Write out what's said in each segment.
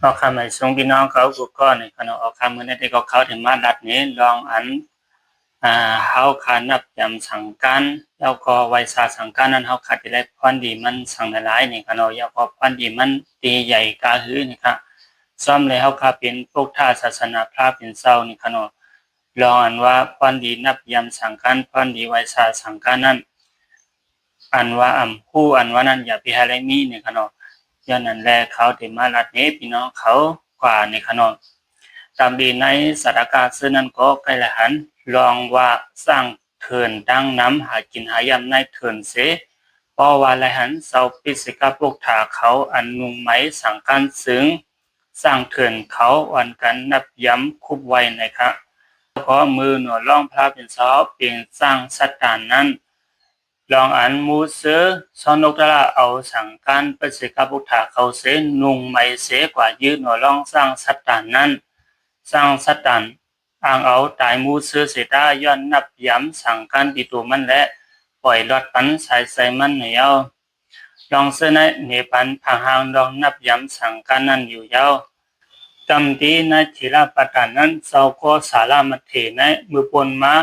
อคำให้ส่งพี่น้องเขากูก็ในขณะออกคำมือในที่เขาถึงมาดัดนี้ลองอันเฮาขานับยำสังกันแล้วก็ไวสาสังกันนั้นเฮาขาดได้พรดีมันสังหลายนี่ขณะแล้วก็พรดีมันตีใหญ่กาหือนี่ครับซ้อมเลยเฮาขาเป็นพวกท่าศาสนาพระเป็นเศร้านี่ขณะลองอันว่าพรดีนับยำสังกันพรดีไวสาสังกันนั้นอันว่าผู้อันว่านั้นอย่าไปหาอะไรมีนี่ขณะย้อนนั้นแลเขาถึงมาลัดนี้พี่น้องเขากว่าในขณะตามดีในสถานการณ์ซึ่งนั้นก็ใกล้ละหันลองว่าสร้างเถินดังน้ำหากินหายำในเถินเสเพราะว่าละหันเสาปิสิกาปลูกถาเขาอันนุงไม้สังกันซึ้งสร้างเถินเขาวันกันนับย้ำคุบไว้นะครับขอมือหนวดล่องพระเป็นซอเปลี่ยนสร้างสัตตานนั้นลองอันมูเสือซอนกตะละเอาสังการปิสิกาปลูกถาเขาเสนุงไม้เสกว่ายืดหนวดล่องสร้างสัตตานนั้นสร้างสัตตานอ่างเอาตายมูเสือเสตาย้อนนับย้ำสังการติตัวมันและปล่อยลอดปันสายใส่มันเหนียวลองเสนเนปันพังหางลองนับย้ำสังการนั้นอยู่ยาวจำดีในทีละปตานนั้นเสาโคสารามัเถในมือปนมา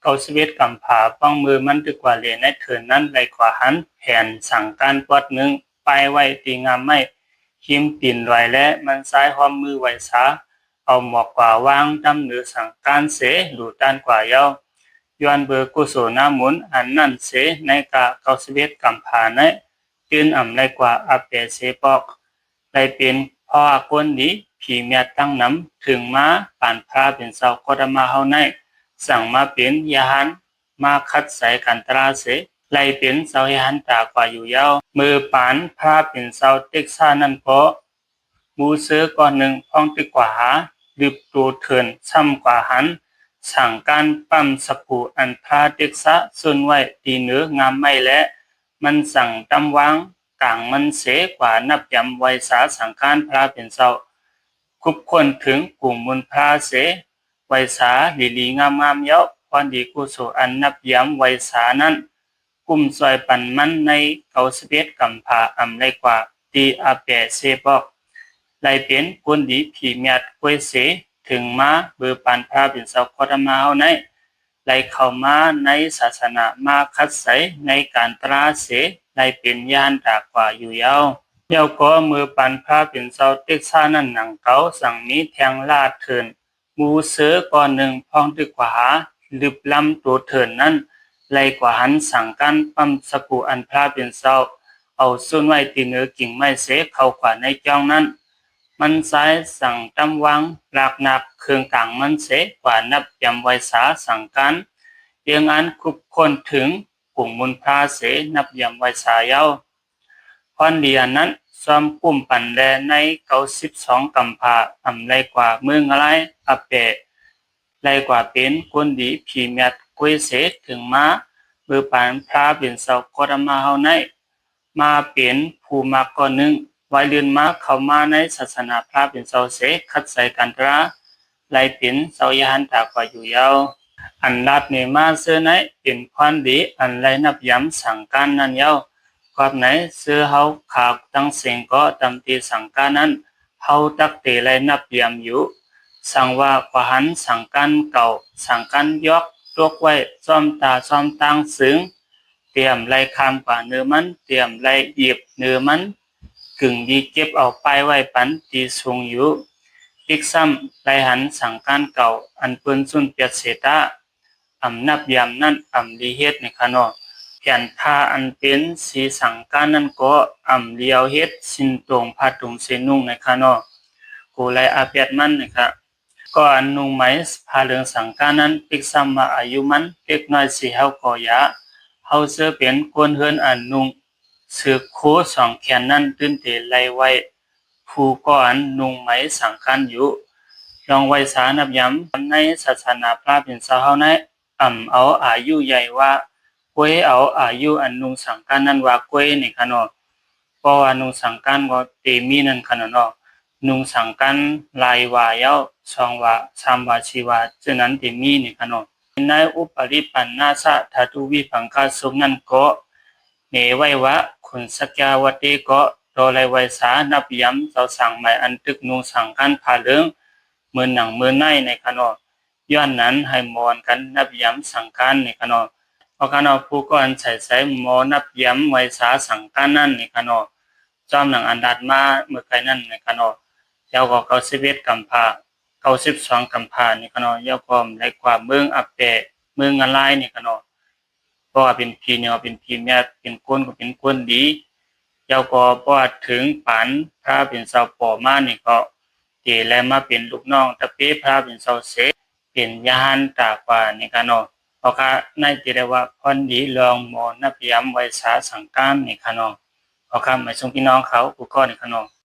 เกาสเวตกำผาป้องมือมันตึกว่าเลในเถินนั้นไหลขวาหันแผ่นสังการปอดหนึ่งไปไว้ตีงามไม่คิมปิ่นลอยและมันซ้ายหอมมือไหวสาเอาหมอกกว่าวางดำเหนือสังการเสหลูด้านกว่าเย้าย้อนเบอร์กุโสนาหมุนอันนั่นเสในกะเกาสเวตกำผาในตื่นอ่ำไรกว่าอาเปเสปอกไรเป็นพ่อคนนี้ผีเมียตั้งน้ำถึงมาป่านพระเป็นเสาก็ดมาเฮาในสั่งมาเป็นยาหันมาคัดใส่กันตราเสไล่เป็นเสาให้หันตากว่าอยู่ยาวมือปานพระเป็นเสาเต็กซ่านั่นเพราะมูเสือก่อนหนึ่งพ้องตึกกว่าหาดึบตัวเถินซ้ำกว่าหันสั่งการปั้มสปูอันพระเต็กซะส่วนไว้ตีเนื้องามไม่และมันสั่งตำวางกลางมันเสกว่านับยำไวสาสังการพระเป็นเสาคุบคนถึงกลุ่มมุนพระเสไวสาดีลีงามงามเยาะพรดีกุศลอันนับยำไวสานั้นกุ่มซอยปันมันในเกาสเวตกำผาอำไรกว่าตีอาเปเสบอกไลเป็นคนดีผีเมียดกวยเสถึงมาเบอร์ปันพระเป็นเสาคอธมาเฮาในไลเข้ามาในศาสนามาคัดใสในการตราเสไลเป็นญาณดากว่าอยู่ยาวเดี๋ยวก็มือปันพระเป็นเสาเต็กซ่านั่นหนังเกาสั่งนี้แทงลาดเถินมูเสือก่อนหนึ่งพ้องตึกกว่าหาลึบลำตัวเถินนั้นไลกว่าหันสั่งกันปั้มสกูอันพระเป็นเสาเอาส่วนไว้ตีเนื้อกิ่งไม้เสเข้ากว่าในจ้องนั้นมันซ้ายสั่งตำวังหลักหนักเครื่องต่างมันเสกว่านับยำไวสาสั่งกันเรียงอันคุบคนถึงกลุ่มมุนพาเสนับยำไวสาเย้าพรเดียนั้นซ้อมปุ่มปั่นแลใน92กำพาอำไรกว่าเมืองอะไรอเปะไรกว่าเป็นคนดีผีเมียดกุยเสถึงมาเบือปานพระเป็นเสากรมาเฮาในมาเป็นผู้มากก่อนหนึ่งไว้เลือนมาเข้ามาในศาสนาพระเป็นเสาเสคัดใส่กันตราไลเป็นเสายหันตากว่าอยู่ยาวอันรัดเนมาเสื้อไหนเป็นควันดีอันไรนับย้ำสั่งการนั้นยาวกับไหนเสื้อเฮาขาวตั้งเสียงก็ตำตีสั่งการนั้นเฮาตักเตไรนับย้ำอยู่สั่งว่ากว่าหันสั่งการเก่าสั่งการยกตกไว้ซ่อมตาซ่อมตังซึ้งเตรียมไรคำกว่าเนื้อมันเตรียมไรหยิบเนื้อมันกึ่งดีเก็บเอาไปไว้ปันตีทรงอยู่ปิกซ้ำไรหันสั่งการเก่าอันเปิ้นสุนเปียดเสตาอำนับยำนั่นอำดีเฮ็ดในขณะแผ่นผ้าอันเป็นสีสังการนั่นก็อำเลียวเฮ็ดสินตรงผ้าตุงเสนุ่งในขณะกูไลอาเปียดมันนะครับก็อันนุ่งไหมผ้าเหลืองสังการนั้นปิกซ้ำมาอายุมันเล็กน้อยสิเฮาก็ยาเฮาเสื้อเป็นกวนเฮือนอันนุ่งเสือโคสองแขนนั้นตื่นเตไลไว้ผู้ก่อนนุ่งไหมสังการอยู่ลองไว้สานับย้ำในศาสนาพระเป็นเสาเฮาในเอาอายุใหญ่ว่ากวยเอาอายุอันนุ่งสังการนั้นว่ากวยในขณะเพราะว่านุ่งสังการก็เตมีนั่นขณะเนาะนุ่งสังการลายว่าเย้าสองว่าสามว่าสี่ว่าฉะนั้นเตมีในขณะในอุปริปันนาสะธาตุวิปังคาสุนั้นก็เนไว้ว่าคุณสักยาวติก็ โดไรไวสานับย้ำเสาสั่งใหม่อันตึกนุงสั่งกันผ่าเรื่องมือหนังมือในในขนอย้อนนั้นให้มอนกันนับย้ำสั่งกันในขนอเอาขนอผู้ก็อันใส่หมอนับย้ำไวสาสั่งกันนั่นในขนอจอมหนังอันดัดมาเมื่อไกลนั่นในขนอเจ้าก็91กำพา92กำพาในขนอยาก็ได้ความเมืองอัปเปเมืองอะไรในขนอเพราะว่าเป็นพี่เนี่ยเป็นพี่แม่เป็นคนก็เป็นคนดีเจ้าก็พอถึงปันพระเป็นสาวปอมานี่ก็เจแลมาเป็นลูกน้องตะเปพระเป็นสาวเสเป็นยานตากว่านี่ขนอเพราะว่าในจิตว่าพรดีลองมอนับย้ำไว้สาสังการนี่ขนอเพราะคำหมายถึงพี่น้องเขากูก็นี่ขนอ